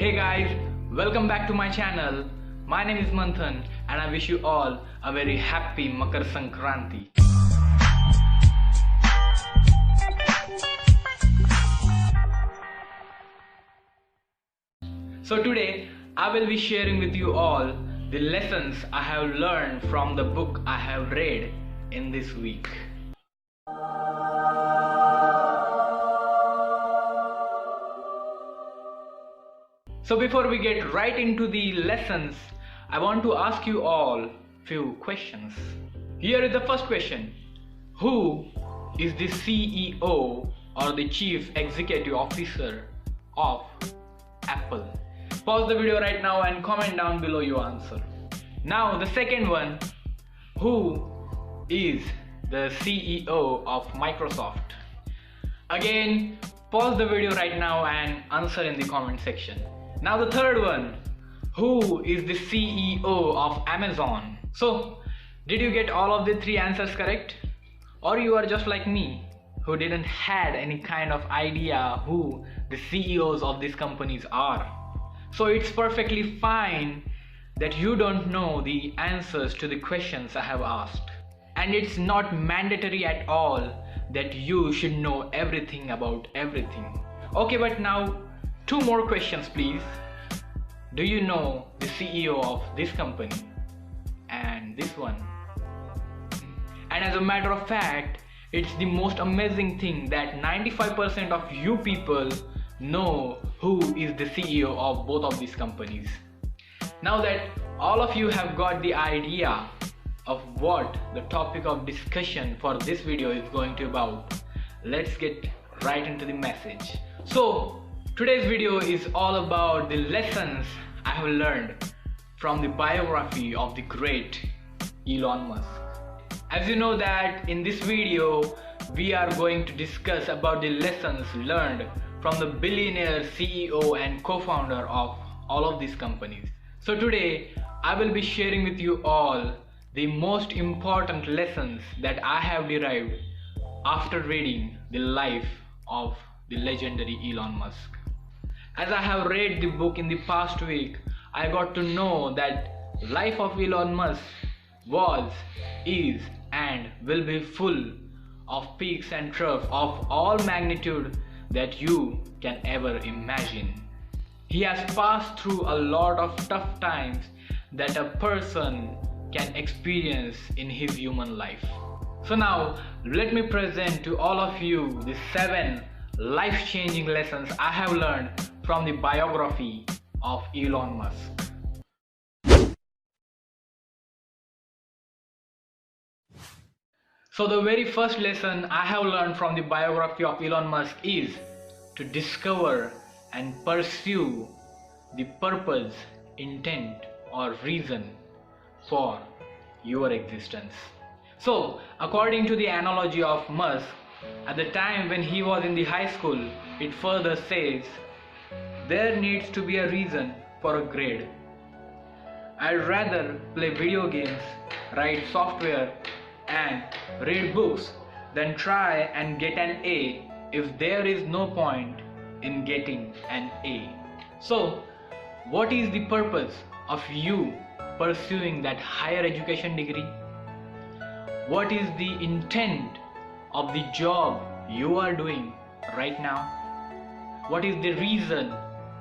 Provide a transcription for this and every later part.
Hey guys, welcome back to my channel. My name is Manthan and I wish you all a very happy Makar Sankranti. So today I will be sharing with you all the lessons I have learned from the book I have read in this week. So before we get right into the lessons, I want to ask you all few questions. Here is the first question. Who is the CEO or the Chief Executive Officer of Apple? Pause the video right now and comment down below your answer. Now the second one. Who is the CEO of Microsoft? Again, pause the video right now and answer in the comment section. Now the third one. Who is the CEO of Amazon? So, did you get all of the three answers correct? Or you are just like me, who didn't had any kind of idea who the CEOs of these companies are? So it's perfectly fine that you don't know the answers to the questions I have asked. And it's not mandatory at all that you should know everything about everything. Okay, but now two more questions please. Do you know the CEO of this company and this one? And as a matter of fact, it's the most amazing thing that 95% of you people know who is the CEO of both of these companies. Now that all of you have got the idea of what the topic of discussion for this video is going to be about, let's get right into the message. So today's video is all about the lessons I have learned from the biography of the great Elon Musk. As you know that in this video we are going to discuss about the lessons learned from the billionaire CEO and co-founder of all of these companies. So today I will be sharing with you all the most important lessons that I have derived after reading the life of the legendary Elon Musk. As I have read the book in the past week, I got to know that life of Elon Musk was, is and will be full of peaks and troughs of all magnitude that you can ever imagine. He has passed through a lot of tough times that a person can experience in his human life. So now let me present to all of you the 7 life-changing lessons I have learned from the biography of Elon Musk. So the very first lesson I have learned from the biography of Elon Musk is to discover and pursue the purpose, intent or reason for your existence. So according to the analogy of Musk, at the time when he was in the high school, it further says, there needs to be a reason for a grade. I'd rather play video games, write software and read books than try and get an A if there is no point in getting an A. So what is the purpose of you pursuing that higher education degree? What is the intent of the job you are doing right now? What is the reason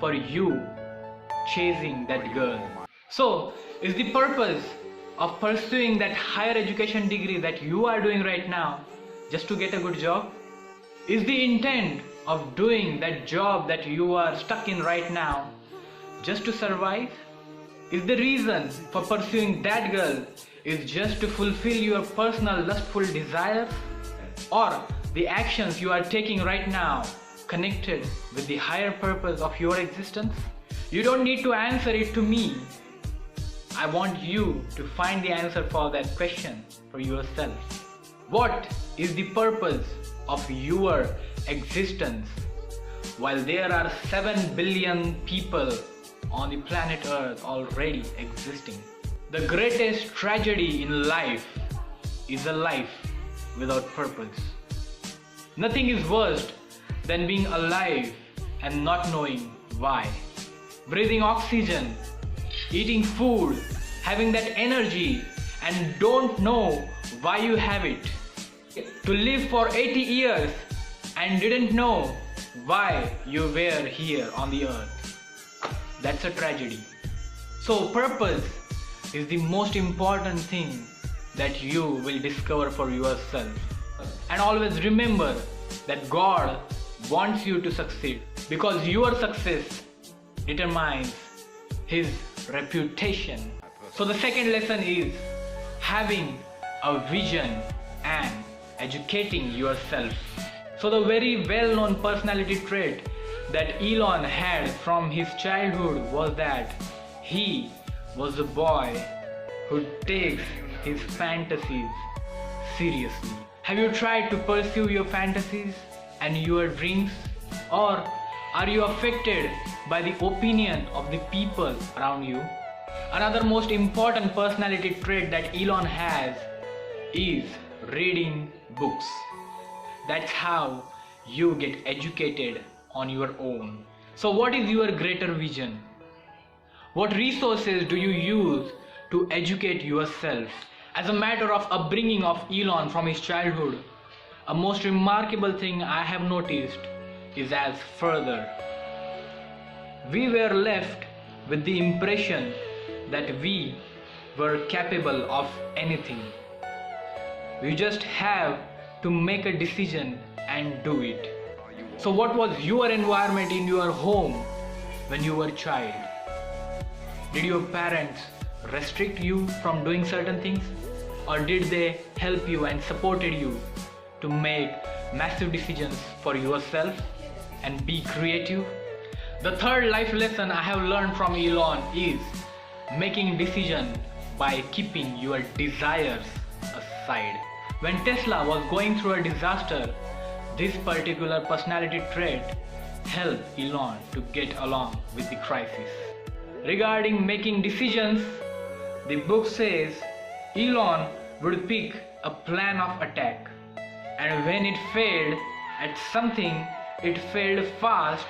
for you chasing that girl? So is the purpose of pursuing that higher education degree that you are doing right now just to get a good job? Is the intent of doing that job that you are stuck in right now just to survive? Is the reason for pursuing that girl is just to fulfill your personal lustful desires? Or the actions you are taking right now connected with the higher purpose of your existence? You don't need to answer it to me. I want you to find the answer for that question for yourself. What is the purpose of your existence while there are 7 billion people on the planet Earth already existing? The greatest tragedy in life is a life without purpose. Nothing is worse than being alive and not knowing why. breathing oxygen, eating food, having that energy, and don't know why you have it. To live for 80 years and didn't know why you were here on the earth. That's a tragedy. So purpose is the most important thing that you will discover for yourself. And always remember that God wants you to succeed, because your success determines His reputation. So the second lesson is having a vision and educating yourself. So the very well-known personality trait that Elon had from his childhood was that he was a boy who takes his fantasies seriously. Have you tried to pursue your fantasies and your dreams? Or are you affected by the opinion of the people around you? Another most important personality trait that Elon has is reading books. That's how you get educated on your own. So what is your greater vision? What resources do you use to educate yourself? As a matter of upbringing of Elon from his childhood, a most remarkable thing I have noticed is as further. We were left with the impression that we were capable of anything. We just have to make a decision and do it. So what was your environment in your home when you were a child? Did your parents restrict you from doing certain things? Or did they help you and supported you to make massive decisions for yourself and be creative? The third life lesson I have learned from Elon is making decisions by keeping your desires aside. When Tesla was going through a disaster, this particular personality trait helped Elon to get along with the crisis. Regarding making decisions, the book says Elon would pick a plan of attack, and when it failed at something, it failed fast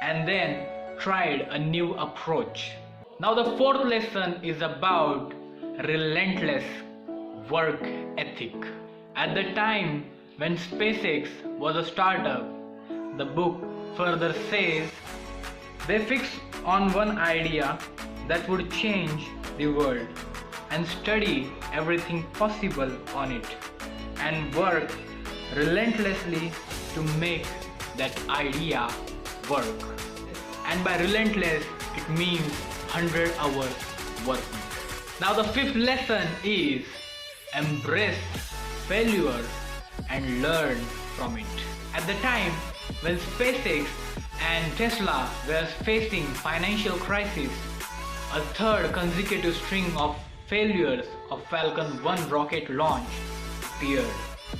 and then tried a new approach. Now the fourth lesson is about relentless work ethic. At the time when SpaceX was a startup, the book further says they fixed on one idea that would change the world and study everything possible on it and work relentlessly to make that idea work. And by relentless, it means 100 hours working. Now the fifth lesson is embrace failure and learn from it. At the time when SpaceX and Tesla were facing financial crisis, a third consecutive string of failures of Falcon 1 rocket launch appeared.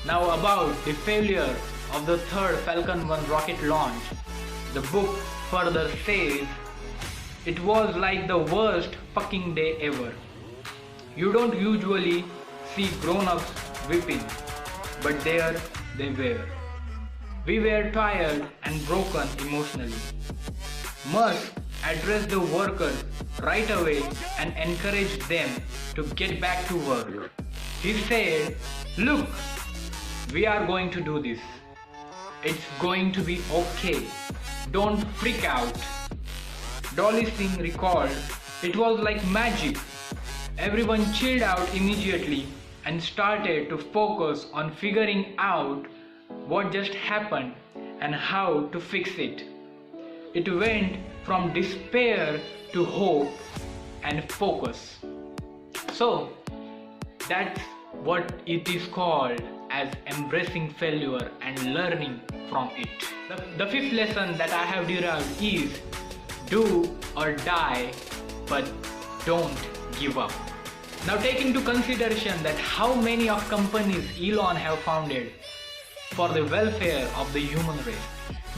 Now about the failure of the third Falcon 1 rocket launch, the book further says it was like the worst fucking day ever. You don't usually see grown-ups weeping, but there they were. We were tired and broken emotionally. Musk addressed the workers right away and encouraged them to get back to work. He said, "Look, we are going to do this. It's going to be okay. Don't freak out." Dolly Singh recalled, "It was like magic. Everyone chilled out immediately and started to focus on figuring out what just happened and how to fix it. It went from despair to hope and focus." So that's what it is called as embracing failure and learning from it. The fifth lesson that I have derived is do or die, but don't give up. Now take into consideration that how many of companies Elon have founded for the welfare of the human race.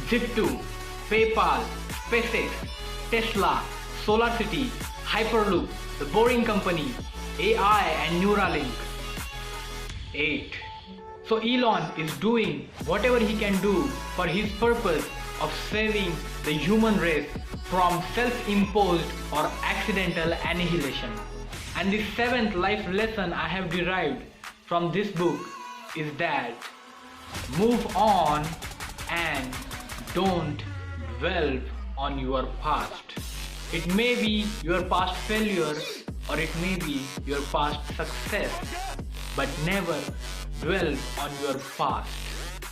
Zip2, PayPal, SpaceX, Tesla, SolarCity, Hyperloop, The Boring Company, AI and Neuralink. 8. So Elon is doing whatever he can do for his purpose of saving the human race from self-imposed or accidental annihilation. And the seventh life lesson I have derived from this book is that move on and don't dwell on your past. It may be your past failure or it may be your past success, but never dwell on your past.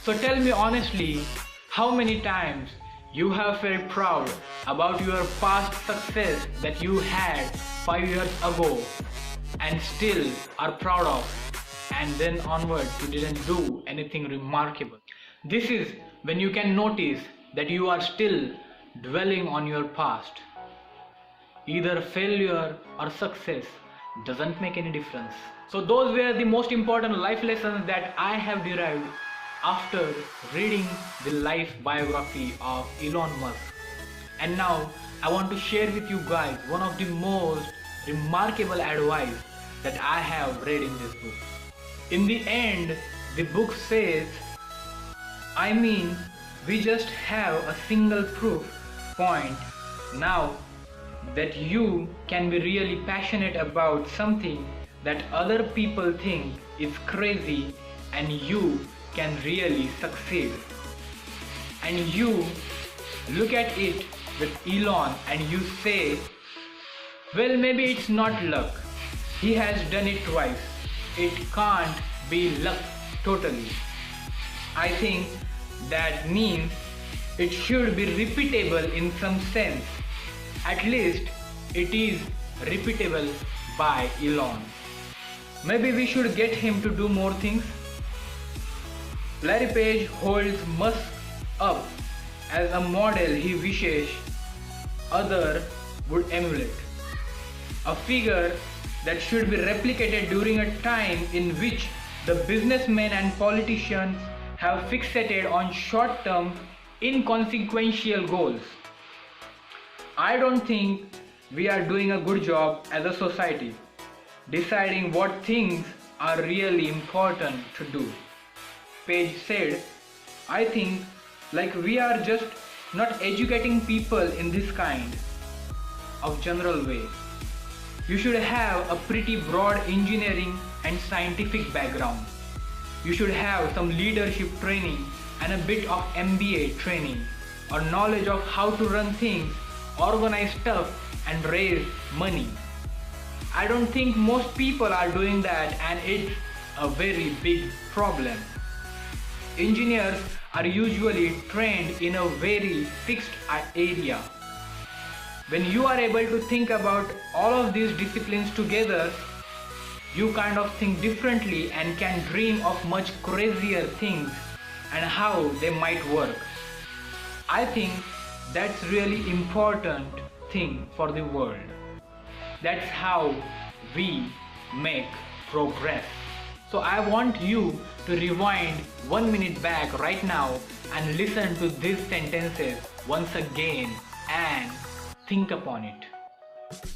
So tell me honestly, how many times you have felt proud about your past success that you had 5 years ago and still are proud of, and then onward you didn't do anything remarkable. This is when you can notice that you are still dwelling on your past. Either failure or success doesn't make any difference. So those were the most important life lessons that I have derived after reading the life biography of Elon Musk. And now I want to share with you guys one of the most remarkable advice that I have read in this book. In the end, the book says, we just have a single proof point now that you can be really passionate about something that other people think is crazy and you can really succeed. And you look at it with Elon and you say, well, maybe it's not luck. He has done it twice. It can't be luck totally. I think that means it should be repeatable in some sense. At least it is repeatable by Elon. Maybe we should get him to do more things. Larry Page holds Musk up as a model he wishes others would emulate. A figure that should be replicated during a time in which the businessmen and politicians have fixated on short-term, inconsequential goals. I don't think we are doing a good job as a society deciding what things are really important to do. Page said, I think we are just not educating people in this kind of general way. You should have a pretty broad engineering and scientific background. You should have some leadership training and a bit of MBA training or knowledge of how to run things, organize stuff and raise money. I don't think most people are doing that, and it's a very big problem. Engineers are usually trained in a very fixed area. When you are able to think about all of these disciplines together, you kind of think differently and can dream of much crazier things and how they might work. I think that's really important thing for the world. That's how we make progress. So I want you to rewind 1 minute back right now and listen to these sentences once again and think upon it.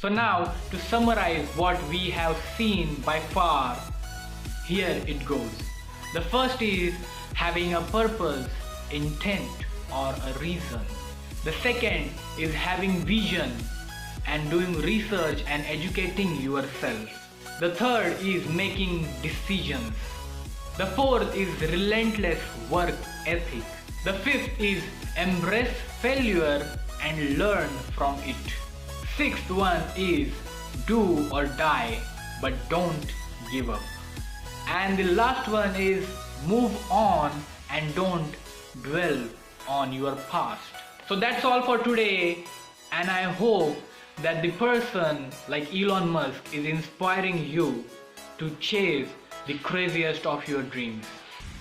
So now, to summarize what we have seen by far, here it goes. The first is having a purpose, intent or a reason. The second is having vision and doing research and educating yourself. The third is making decisions. The fourth is relentless work ethic. The fifth is embrace failure and learn from it. Sixth one is do or die, but don't give up. And the last one is move on and don't dwell on your past. So that's all for today, and I hope that the person like Elon Musk is inspiring you to chase the craziest of your dreams.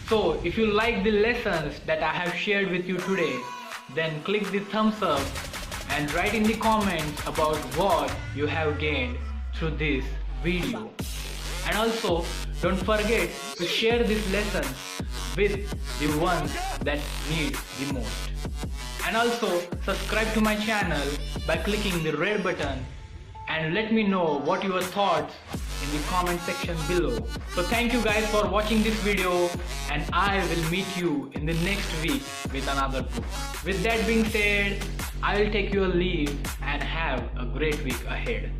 So if you like the lessons that I have shared with you today, then click the thumbs up and write in the comments about what you have gained through this video. And also don't forget to share these lessons with the ones that need the most. And also subscribe to my channel by clicking the red button and let me know what your thoughts in the comment section below. So thank you guys for watching this video, and I will meet you in the next week with another book. With that being said, I'll take your leave and have a great week ahead.